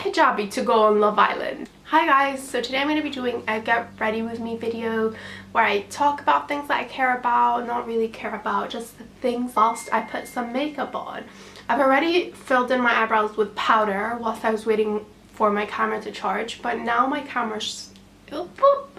hijabi to go on Love Island. Hi guys, so today I'm going to be doing a get ready with me video where I talk about things that I care about, not really care about, just the things whilst I put some makeup on. I've already filled in my eyebrows with powder whilst I was waiting for my camera to charge, but now my camera's...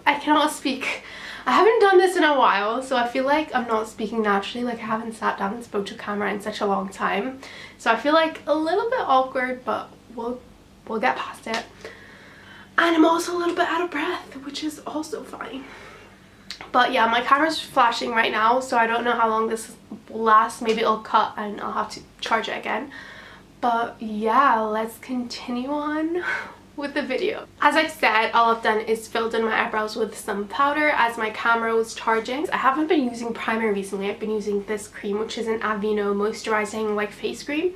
I cannot speak. I haven't done this in a while, so I feel like I'm not speaking naturally, like I haven't sat down and spoke to camera in such a long time. So I feel like a little bit awkward, but we'll get past it. And I'm also a little bit out of breath, which is also fine. But yeah, my camera's flashing right now, so I don't know how long this will last. Maybe it'll cut and I'll have to charge it again. But yeah, let's continue on with the video. As I said, all I've done is filled in my eyebrows with some powder as my camera was charging. I haven't been using primer recently. I've been using this cream, which is an Aveeno moisturizing like face cream,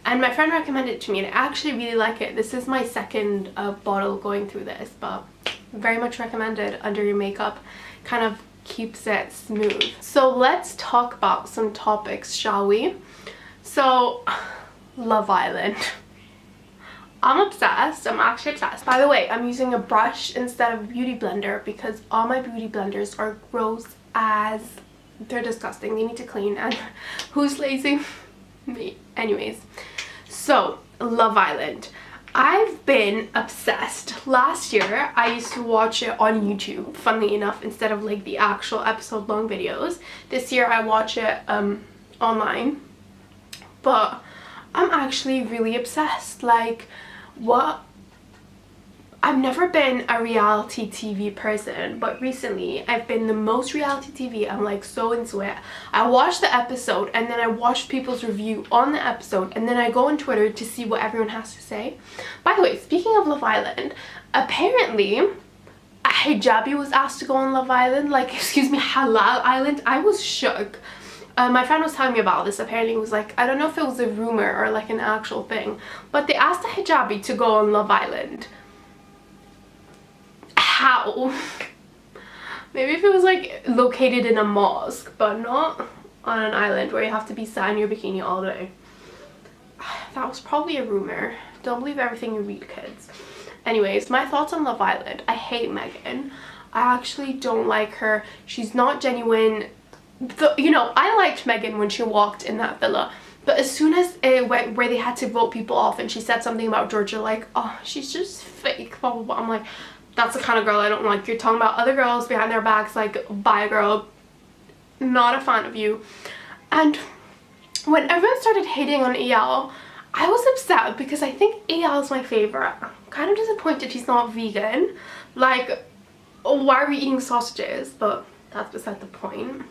and my friend recommended it to me and I actually really like it. This is my second bottle going through this, but very much recommended under your makeup. Kind of keeps it smooth. So let's talk about some topics, shall we? So Love Island. I'm obsessed. I'm actually obsessed. By the way, I'm using a brush instead of a beauty blender because all my beauty blenders are gross as... they're disgusting. They need to clean, and who's lazy? Me. Anyways, so Love Island. I've been obsessed. Last year, I used to watch it on YouTube, funnily enough, instead of like the actual episode long videos. This year, I watch it online, but I'm actually really obsessed. Like, what? I've never been a reality TV person, but recently I've been the most reality TV. I'm like so into it. I watch the episode and then I watch people's review on the episode, and then I go on Twitter to see what everyone has to say. By the way, speaking of Love Island, apparently a hijabi was asked to go on Love Island, like, excuse me, Halal Island. I was shook. My friend was telling me about this. Apparently it was like, I don't know if it was a rumor or like an actual thing, but they asked a hijabi to go on Love Island. How? Maybe if it was like located in a mosque, but not on an island where you have to be sat in your bikini all day. That was probably a rumor. Don't believe everything you read, kids. Anyways, my thoughts on Love Island. I hate Megan. I actually don't like her. She's not genuine. You know, I liked Megan when she walked in that villa, but as soon as it went where they had to vote people off and she said something about Georgia, like, oh, she's just fake, blah blah blah, I'm like, that's the kind of girl I don't like. You're talking about other girls behind their backs, like, bye girl, not a fan of you. And when everyone started hating on EL, I was upset because I think EL is my favorite. I'm kind of disappointed he's not vegan. Like, why are we eating sausages? But that's beside the point.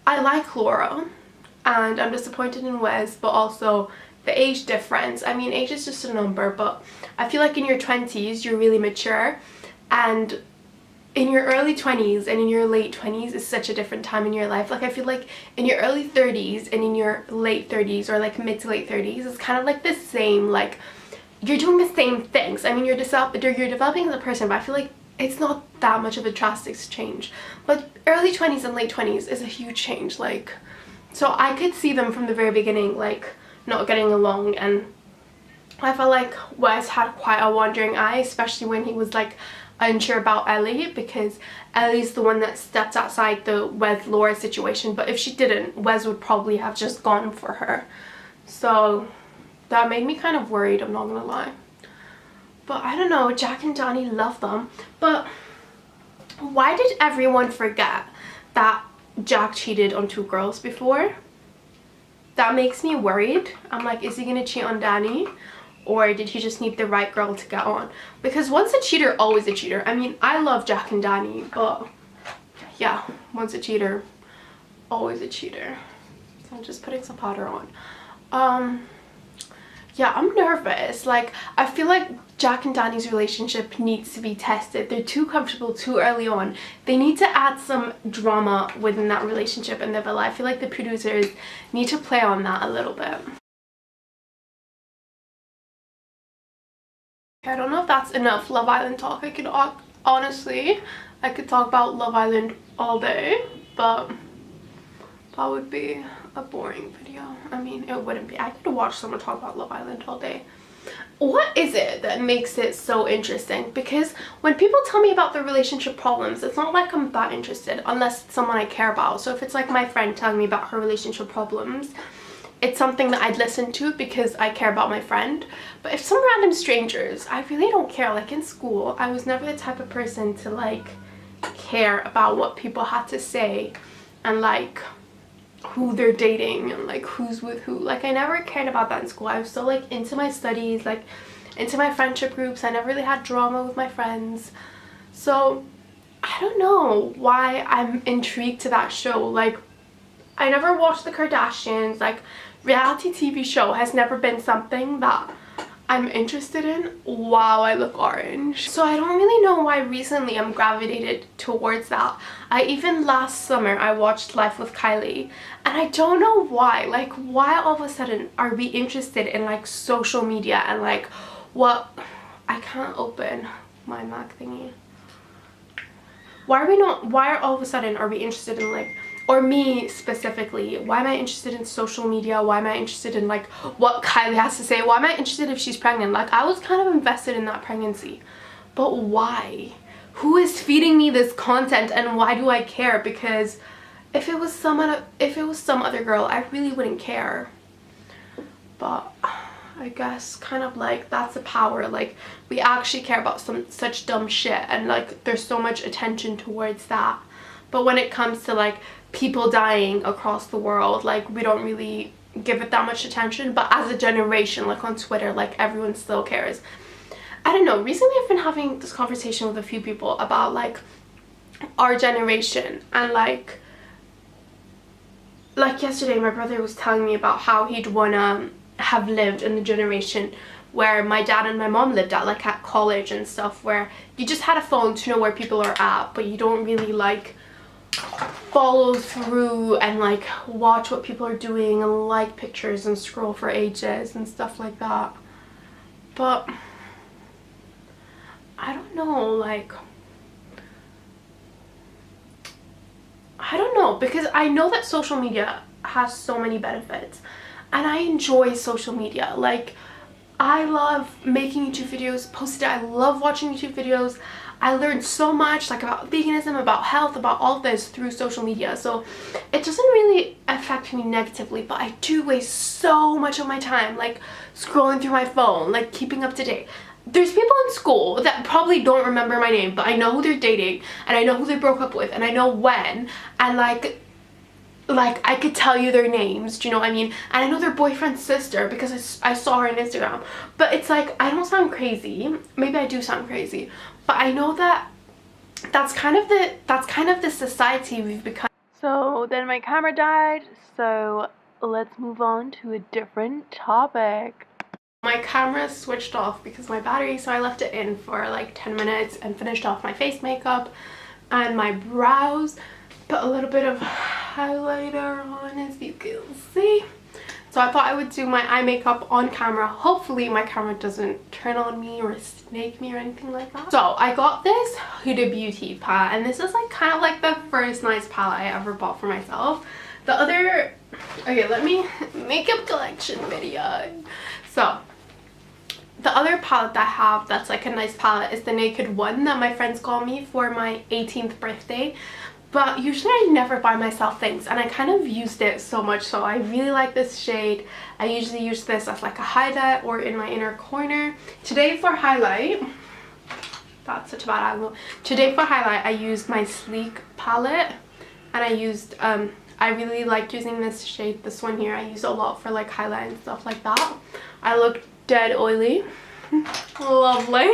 I like Laura, and I'm disappointed in Wes, but also the age difference. I mean, age is just a number, but I feel like in your 20s you're really mature, and in your early 20s and in your late 20s is such a different time in your life. Like, I feel like in your early 30s and in your late 30s, or like mid to late 30s, it's kind of like the same, like you're doing the same things. I mean, you're developing as a person, but I feel like it's not that much of a drastic change. But early 20s and late 20s is a huge change. Like, so I could see them from the very beginning, like, not getting along, and I felt like Wes had quite a wandering eye, especially when he was like unsure about Ellie, because Ellie's the one that stepped outside the Wes Laura situation, but if she didn't, Wes would probably have just gone for her. So that made me kind of worried, I'm not gonna lie. But I don't know, Jack and Johnny love them. But why did everyone forget that Jack cheated on 2 girls before? That makes me worried. I'm like, is he gonna cheat on Danny? Or did he just need the right girl to get on? Because once a cheater, always a cheater. I mean, I love Jack and Danny, but yeah, once a cheater, always a cheater. So I'm just putting some powder on. Yeah, I'm nervous. Like, I feel like Jack and Danny's relationship needs to be tested. They're too comfortable too early on. They need to add some drama within that relationship in the villa. I feel like the producers need to play on that a little bit. I don't know if that's enough Love Island talk. I could, honestly, I could talk about Love Island all day, but that would be a boring video. I mean, it wouldn't be. I could watch someone talk about Love Island all day. What is it that makes it so interesting? Because when people tell me about their relationship problems, it's not like I'm that interested unless it's someone I care about. So if it's like my friend telling me about her relationship problems, it's something that I'd listen to because I care about my friend. But if some random strangers, I really don't care. Like in school, I was never the type of person to like care about what people had to say and like who they're dating and like who's with who. Like I never cared about that in school. I was so like into my studies, like into my friendship groups. I never really had drama with my friends. So I don't know why I'm intrigued to that show. Like I never watched the Kardashians. Like reality TV show has never been something that I'm interested in. Wow, I look orange. So I don't really know why recently I'm gravitated towards that. Even last summer I watched Life with Kylie and I don't know why. Like why all of a sudden are we interested in like social media and like what, I can't open my Mac thingy. Why all of a sudden are we interested in like, or me specifically, why am I interested in social media? Why am I interested in like what Kylie has to say? Why am I interested if she's pregnant? Like I was kind of invested in that pregnancy, but why? Who is feeding me this content and why do I care? Because if it was some other girl, I really wouldn't care. But I guess kind of like that's the power. Like we actually care about such dumb shit and like there's so much attention towards that. But when it comes to like people dying across the world, like we don't really give it that much attention. But as a generation, like on Twitter, like everyone still cares. I don't know, recently I've been having this conversation with a few people about like our generation and like yesterday my brother was telling me about how he'd wanna have lived in the generation where my dad and my mom lived at, like at college and stuff, where you just had a phone to know where people are at, but you don't really like follow through and like watch what people are doing and like pictures and scroll for ages and stuff like that. But I don't know, like I don't know, because I know that social media has so many benefits and I enjoy social media. Like I love making YouTube videos, posting it. I love watching YouTube videos. I learned so much like about veganism, about health, about all this through social media. So it doesn't really affect me negatively, but I do waste so much of my time like scrolling through my phone, like keeping up to date. There's people in school that probably don't remember my name, but I know who they're dating and I know who they broke up with and I know when, and like I could tell you their names, do you know what I mean? And I know their boyfriend's sister because I saw her on Instagram. But it's like, I don't sound crazy. Maybe I do sound crazy, but I know that that's kind of the society we've become. So then my camera died, so let's move on to a different topic. My camera switched off because my battery, so I left it in for like 10 minutes and finished off my face makeup and my brows. Put a little bit of highlighter on, as you can see. So I thought I would do my eye makeup on camera. Hopefully my camera doesn't turn on me or snake me or anything like that. So I got this Huda Beauty palette, and this is like kind of like the first nice palette I ever bought for myself. The other, okay, let me, makeup collection video. So the other palette that I have that's like a nice palette is the Naked One that my friends got me for my 18th birthday. But usually I never buy myself things and I kind of used it so much, so I really like this shade. I usually use this as like a highlight or in my inner corner. Today for highlight, that's such a bad angle. Today for highlight I used my Sleek palette and I used, I really liked using this shade, this one here. I use a lot for like highlight and stuff like that. I look dead oily. Lovely.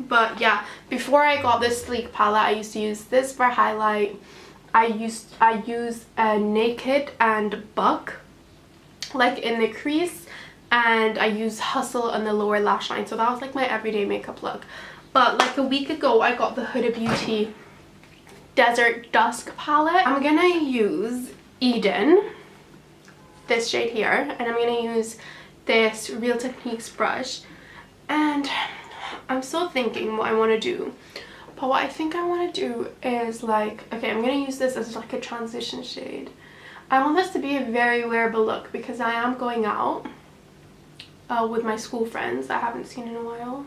But yeah, before I got this Sleek palette, I used to use this for highlight. I use a Naked and Buck like in the crease, and I use Hustle on the lower lash line. So that was like my everyday makeup look. But like a week ago I got the Huda Beauty Desert Dusk palette. I'm gonna use Eden, this shade here, and I'm gonna use this Real Techniques brush, and I'm still thinking what I want to do. But what I think I want to do is like, okay, I'm going to use this as like a transition shade. I want this to be a very wearable look because I am going out. with my school friends that I haven't seen in a while.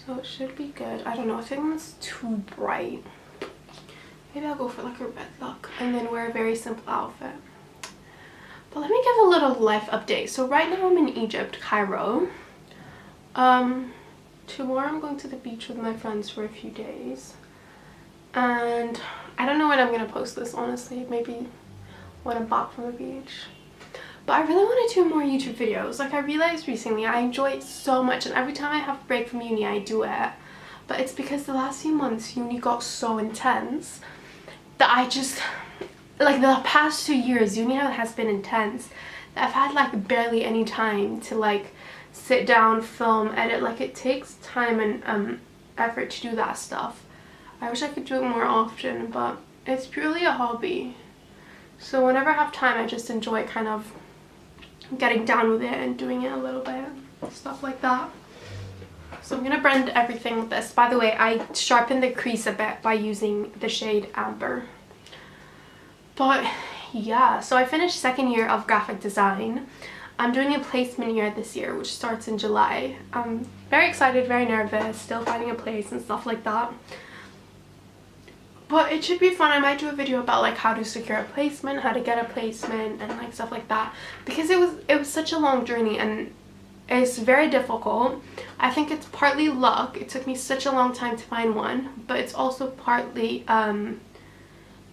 So it should be good. I don't know, I think it's too bright. Maybe I'll go for like a red look and then wear a very simple outfit. But let me give a little life update. So right now I'm in Egypt, Cairo. Tomorrow I'm going to the beach with my friends for a few days. And I don't know when I'm going to post this, honestly. Maybe when I'm back from the beach. But I really want to do more YouTube videos. Like, I realized recently I enjoy it so much, and every time I have a break from uni I do it. But it's because the last few months uni got so intense that I just, like, the past 2 years uni has been intense that I've had like barely any time to like sit down, film, edit. Like, it takes time and effort to do that stuff. I wish I could do it more often, but it's purely a hobby. So whenever I have time, I just enjoy kind of getting down with it and doing it a little bit, stuff like that. So I'm gonna blend everything with this. By the way, I sharpened the crease a bit by using the shade Amber. But yeah, so I finished second year of graphic design. I'm doing a placement year this year, which starts in July. I'm very excited, very nervous, still finding a place and stuff like that. But it should be fun. I might do a video about like how to secure a placement, how to get a placement, and like stuff like that, because it was such a long journey and it's very difficult. I think it's partly luck. It took me such a long time to find one, but it's also partly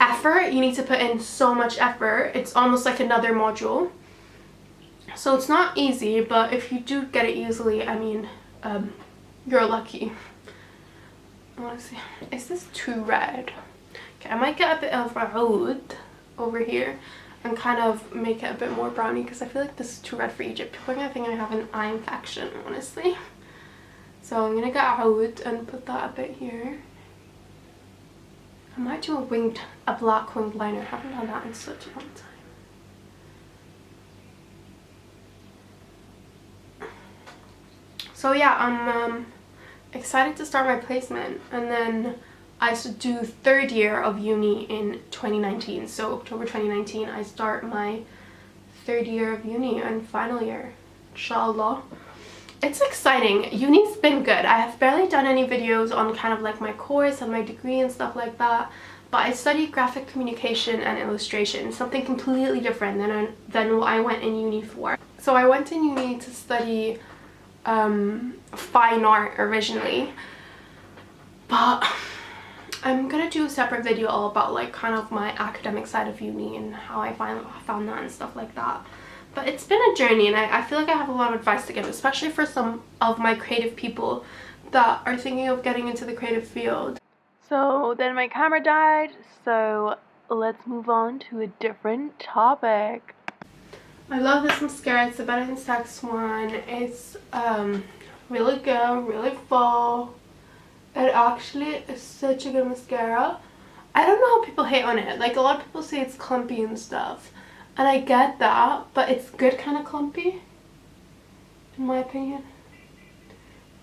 effort. You need to put in so much effort. It's almost like another module. So it's not easy, but if you do get it easily, I mean, you're lucky. I want to see, is this too red? Okay, I might get a bit of oud over here and kind of make it a bit more browny, because I feel like this is too red for Egypt. People are gonna think I have an eye infection, honestly. So I'm gonna get oud and put that a bit here. I might do a black winged liner. I haven't done that in such a long time. So yeah, I'm excited to start my placement, and then I should do third year of uni in 2019. So October 2019 I start my third year of uni and final year, inshallah. It's exciting. Uni's been good. I have barely done any videos on kind of like my course and my degree and stuff like that, but I studied graphic communication and illustration, something completely different than what I went in uni for. So I went in uni to study fine art originally, but I'm gonna do a separate video all about like kind of my academic side of uni and how I found that and stuff like that. But it's been a journey, and I feel like I have a lot of advice to give, especially for some of my creative people that are thinking of getting into the creative field. So then my camera died, so let's move on to a different topic. I love this mascara. It's the Better Than Sex one. It's really good, really full. It actually is such a good mascara. I don't know how people hate on it. Like, a lot of people say it's clumpy and stuff, and I get that, but it's good kind of clumpy, in my opinion.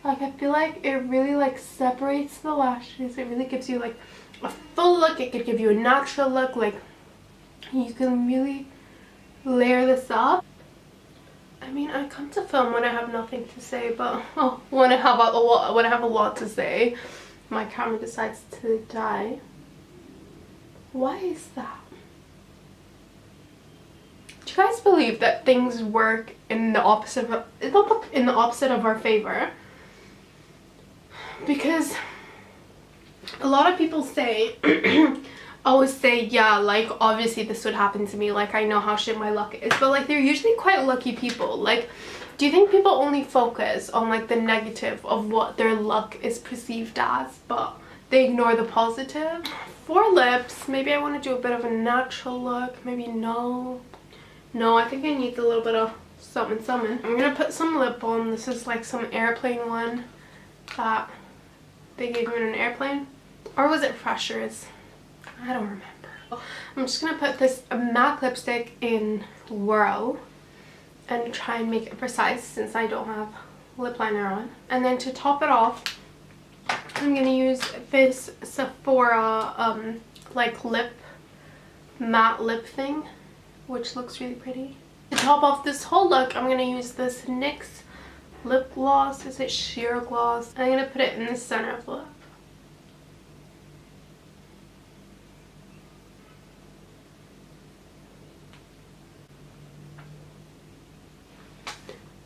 Like, I feel like it really like separates the lashes. It really gives you like a full look. It could give you a natural look. Like, you can really layer this up. I mean, I come to film when I have nothing to say, but when I have a lot to say, my camera decides to die. Why is that? Do you guys believe that things work in the opposite of our favor? Because a lot of people say always say, yeah, like, obviously this would happen to me, like, I know how shit my luck is, but like, they're usually quite lucky people. Like, do you think people only focus on like the negative of what their luck is perceived as, but they ignore the positive? For lips, maybe I want to do a bit of a natural look. Maybe no, I think I need a little bit of something. I'm gonna put some lip balm. This is like some airplane one that they gave me in an airplane, or was it Freshers? I don't remember. I'm just gonna put this MAC lipstick in Whirl and try and make it precise, since I don't have lip liner on. And then to top it off, I'm gonna use this Sephora like matte lip thing, which looks really pretty. To top off this whole look, I'm gonna use this NYX lip gloss. Is it sheer gloss? I'm gonna put it in the center of the lip.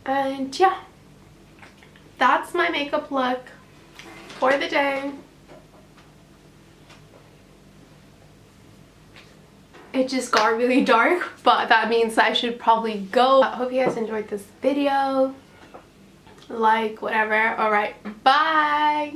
And yeah, that's my makeup look for the day. It just got really dark, but that means I should probably go. I hope you guys enjoyed this video. Like, whatever. Alright, bye!